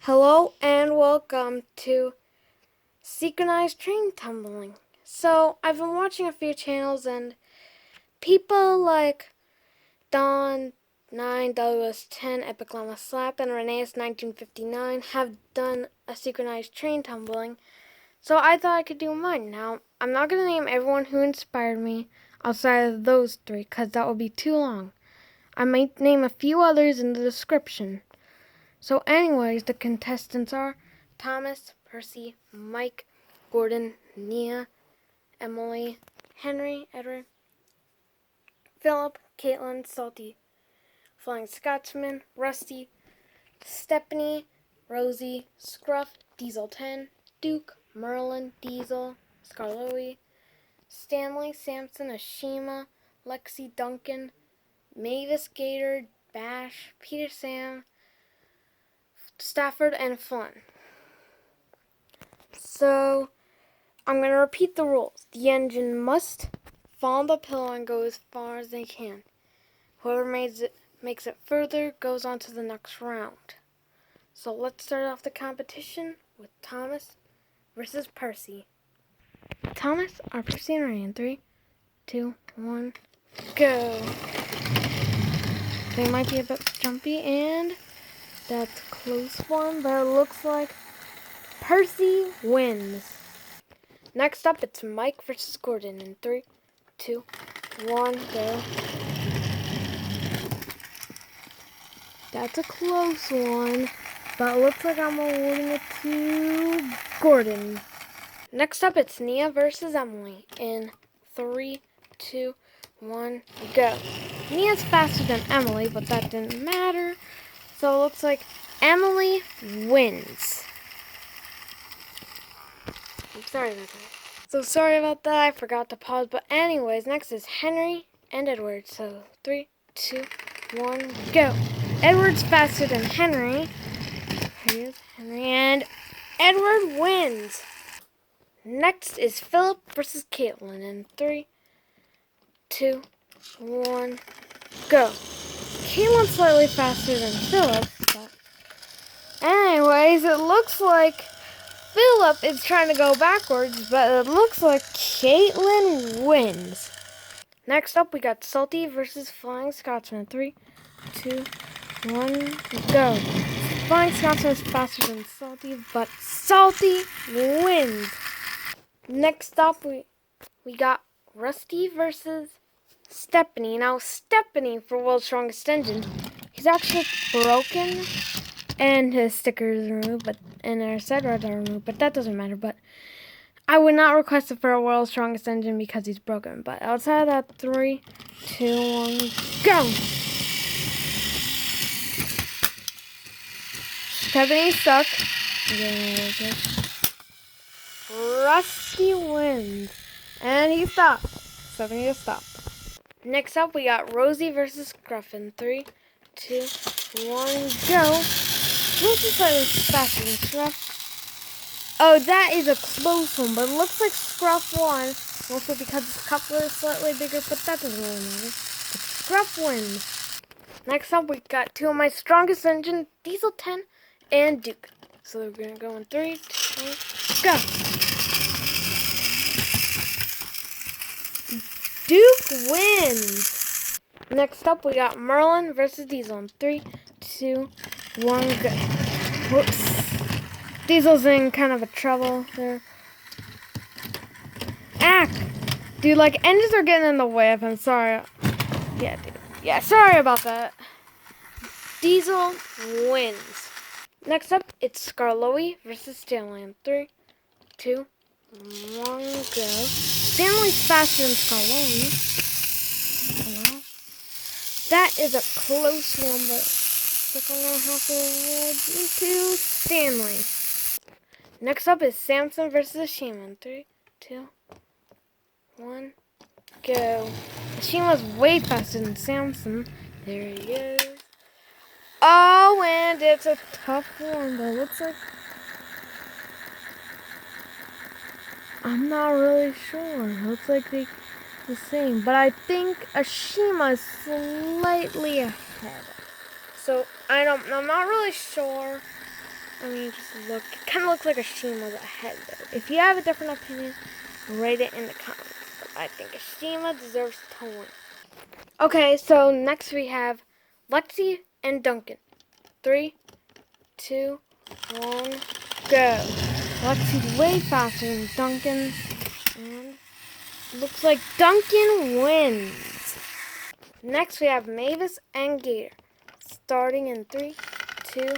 Hello and welcome to Synchronized train tumbling. So, I've been watching a few channels and people like Don 9, Douglas 10, Epic Llama Slap, and Renee's 1959 have done a synchronized train tumbling. So I thought I could do mine. Now, I'm not going to name everyone who inspired me outside of those three because that would be too long. I might name a few others in the description. So anyways, the contestants are Thomas, Percy, Mike, Gordon, Nia, Emily, Henry, Edward, Philip, Caitlin, Salty, Flying Scotsman, Rusty, Stephanie, Rosie, Scruff, Diesel 10, Duke, Merlin, Diesel, Scarloey, Stanley, Samson, Ashima, Lexi, Duncan, Mavis, Gator, Bash, Peter, Sam, Stafford, and Flynn. So, I'm going to repeat the rules. The engine must follow the pillow and go as far as they can. Whoever makes it further goes on to the next round. So let's start off the competition with Thomas versus Percy. Thomas, are Percy and Ray in 3, 2, 1, go. They might be a bit jumpy, and that's a close one, but it looks like Percy wins. Next up, it's Mike versus Gordon in 3, 2, 1, go. That's a close one, but it looks like I'm awarding it to Gordon. Next up, it's Nia versus Emily in 3, 2, 1, go. Nia's faster than Emily, but that didn't matter. So it looks like Emily wins. I'm sorry about that. So sorry about that, I forgot to pause. But anyways, next is Henry and Edward. So 3, 2, 1, go. Edward's faster than Henry. Here's Henry, and Edward wins. Next is Philip versus Caitlin in 3, 2, 1, go. Caitlin's slightly faster than Philip, but anyways, it looks like Philip is trying to go backwards, but it looks like Caitlin wins. Next up, we got Salty versus Flying Scotsman. 3, 2, 1, go. Flying Scotsman is faster than Salty, but Salty wins. Next up, we got Rusty versus Stephanie. Now, Stephanie, for World's Strongest Engine, he's actually broken, and his sticker is removed, and our side rods are removed, but that doesn't matter. But I would not request it for a World's Strongest Engine because he's broken. But outside of that, 3, 2, 1, go! Stephanie suck. Yeah, Rusty wins. And he stopped. Stephanie just stopped. Next up, we got Rosie versus Scruff in 3, 2, 1, go. Rosie's slightly faster than Scruff. Oh, that is a close one, but it looks like Scruff won. Also because his coupler is slightly bigger, but that doesn't really matter. But Scruff wins. Next up, we got two of my strongest engine, Diesel 10 and Duke. So we're going to go in 3, 2, 1, go. Duke wins. Next up, we got Merlin versus Diesel in 3, 2, 1, go. Whoops. Diesel's in kind of a trouble there. Dude, like, engines are getting in the way of him. Sorry. Yeah, dude. Yeah, sorry about that. Diesel wins. Next up, it's Scarloey versus Stanley in 3, 2, 1, go. Stanley's faster than Scarloey. Hello? That is a close one, but I'm going to have to award to Stanley. Next up is Samson versus Ashima in 3, 2, 1, go. Ashima's way faster than Samson. There he is. Oh, and it's a tough one, but it looks like I'm not really sure. It looks like they're the same, but I think Ashima is slightly ahead. So I'm not really sure. I mean, just look. It kind of looks like Ashima's ahead, though. If you have a different opinion, write it in the comments. But I think Ashima deserves to win. Okay, so next we have Lexi and Duncan. 3, 2, 1, go. Lexi's way faster than Duncan. And looks like Duncan wins. Next we have Mavis and Gator. Starting in 3, 2, 1,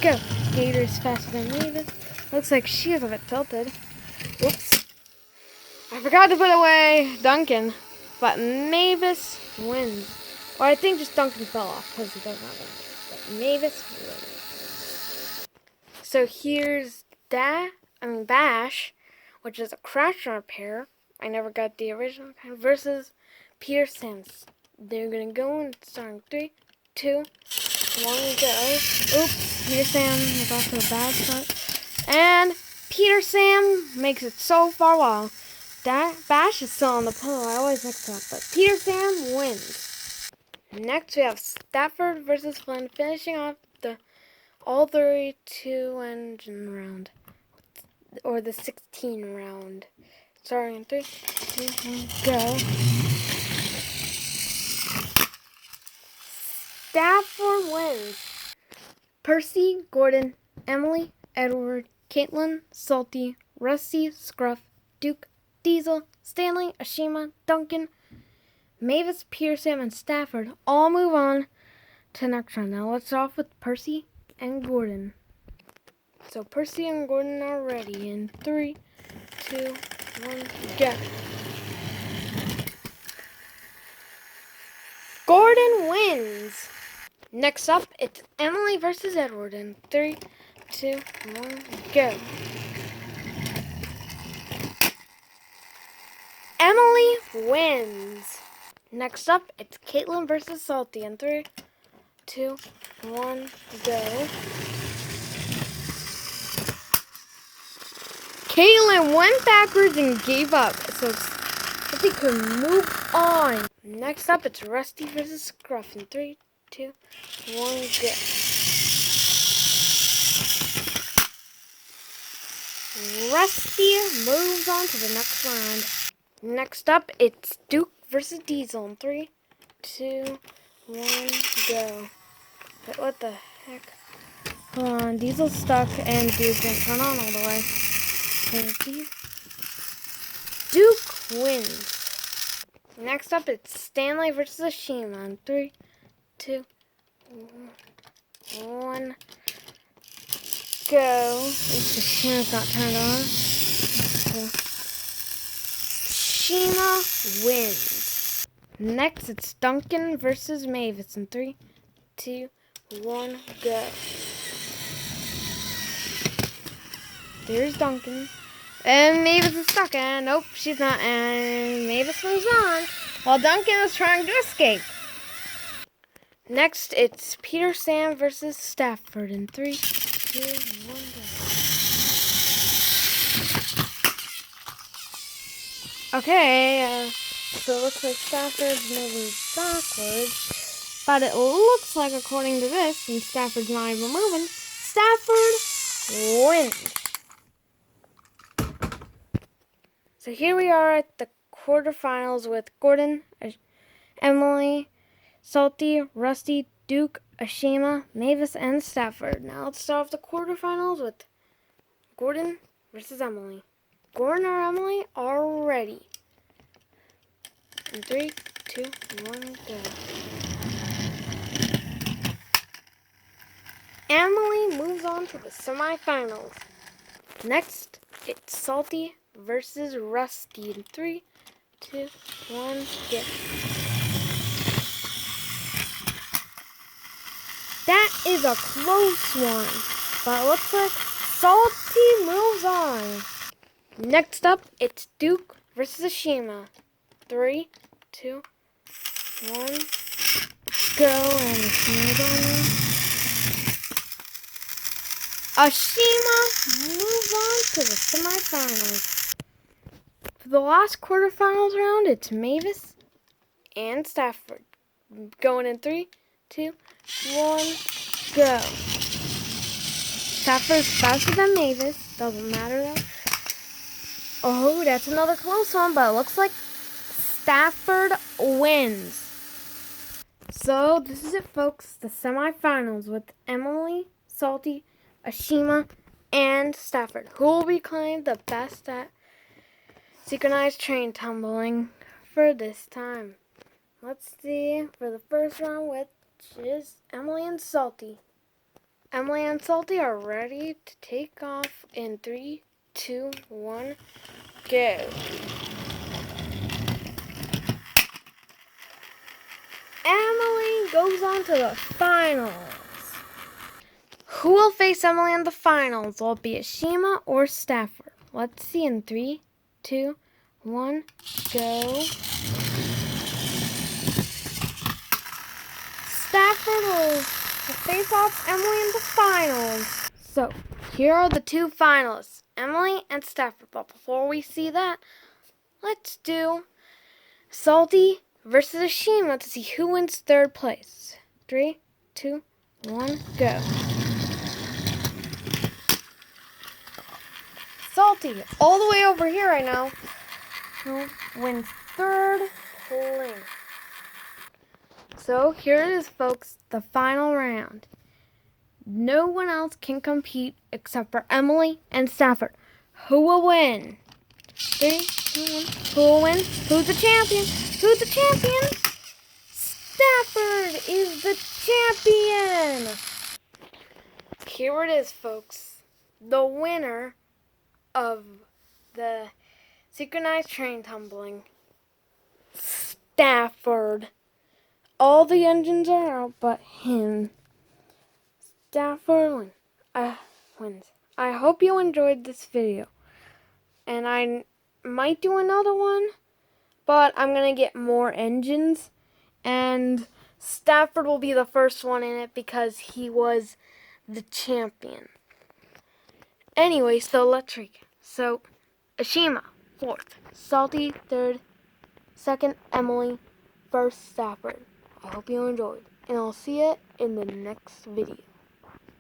go. Gator's faster than Mavis. Looks like she is a bit tilted. Oops. I forgot to put away Duncan. But Mavis wins. Or I think just Duncan fell off because he doesn't have anything. But Mavis wins. So here's Bash, which is a crash and repair. I never got the original kind. Versus Peter Sims. They're gonna go and start in 3, 2, 1, go. Oops, Peter Sam is off to a bad start. And Peter Sam makes it so far well. Bash is still on the pole. I always mix it up. But Peter Sam wins. Next we have Stafford versus Flynn, finishing off all 32 engine round. Or the 16 round. Starting in 3, 2, 1, go. Stafford wins. Percy, Gordon, Emily, Edward, Caitlin, Salty, Rusty, Scruff, Duke, Diesel, Stanley, Ashima, Duncan, Mavis, Pearson, and Stafford all move on to next round. Now let's start off with Percy and Gordon. So Percy and Gordon are ready in 3, 2, 1, go. Gordon wins. Next up, it's Emily versus Edward in 3, 2, 1, go. Emily wins. Next up, it's Caitlin versus Salty in 3, 2, 1, go. Caitlin went backwards and gave up, so Salty could move on. Next up, it's Rusty versus Scruff in 3, 2, 1, go. Rusty moves on to the next round. Next up, it's Duke versus Diesel in 3, 2, 1, go. Wait, what the heck? Hold on, Diesel's stuck and Duke didn't turn on all the way. Duke wins. Next up, it's Stanley versus Ashima in 3, 2, 1, go. Ashima's not turned on. So Ashima wins. Next, it's Duncan versus Mavis in 3, 2, 1, go. There's Duncan. And Mavis is stuck. And nope, she's not. And Mavis moves on while Duncan is trying to escape. Next, it's Peter Sam versus Stafford in 3, 2, 1, go. Okay, so it looks like Stafford's moving backwards. But it looks like, according to this, since Stafford's not even moving, Stafford wins. So here we are at the quarterfinals with Gordon, Emily, Salty, Rusty, Duke, Ashima, Mavis, and Stafford. Now let's start off the quarterfinals with Gordon versus Emily. Gordon or Emily are ready. In 3, 2, 1, go. Emily moves on to the semifinals. Next, it's Salty versus Rusty in 3, 2, 1, go. That is a close one, but it looks like Salty moves on. Next up, it's Duke versus Ashima. 3, 2, 1, go. And Ashima's on there. Ashima moves on to the semifinals. For the last quarterfinals round, it's Mavis and Stafford. Going in 3, 2, 1, go. Stafford's faster than Mavis. Doesn't matter though. Oh, that's another close one, but it looks like Stafford wins. So this is it, folks. The semifinals with Emily, Salty, Ashima, and Stafford. Who will be claimed the best at synchronized train tumbling for this time? Let's see for the first round, which is Emily and Salty. Emily and Salty are ready to take off in 3, 2, 1, go. Emily goes on to the finals. Who will face Emily in the finals? Will it be Ashima or Stafford? Let's see in 3, 2, 1, go. Stafford will face off Emily in the finals. So, here are the two finalists, Emily and Stafford. But before we see that, let's do Salty versus Ashima to see who wins third place. 3, 2, 1, go. Salty, all the way over here right now, who wins third place. So here it is, folks, the final round. No one else can compete except for Emily and Stafford. Who will win? 3, 2, 1. Who will win? Who's the champion? Who's the champion? Stafford is the champion! Here it is, folks. The winner of the synchronized train tumbling. Stafford. All the engines are out but him. Stafford wins. I hope you enjoyed this video. And I might do another one, but I'm going to get more engines. And Stafford will be the first one in it because he was the champion. Anyway, so let's recap. So, Ashima, 4th. Salty, 3rd. 2nd, Emily. 1st, Stafford. I hope you enjoyed. And I'll see you in the next video.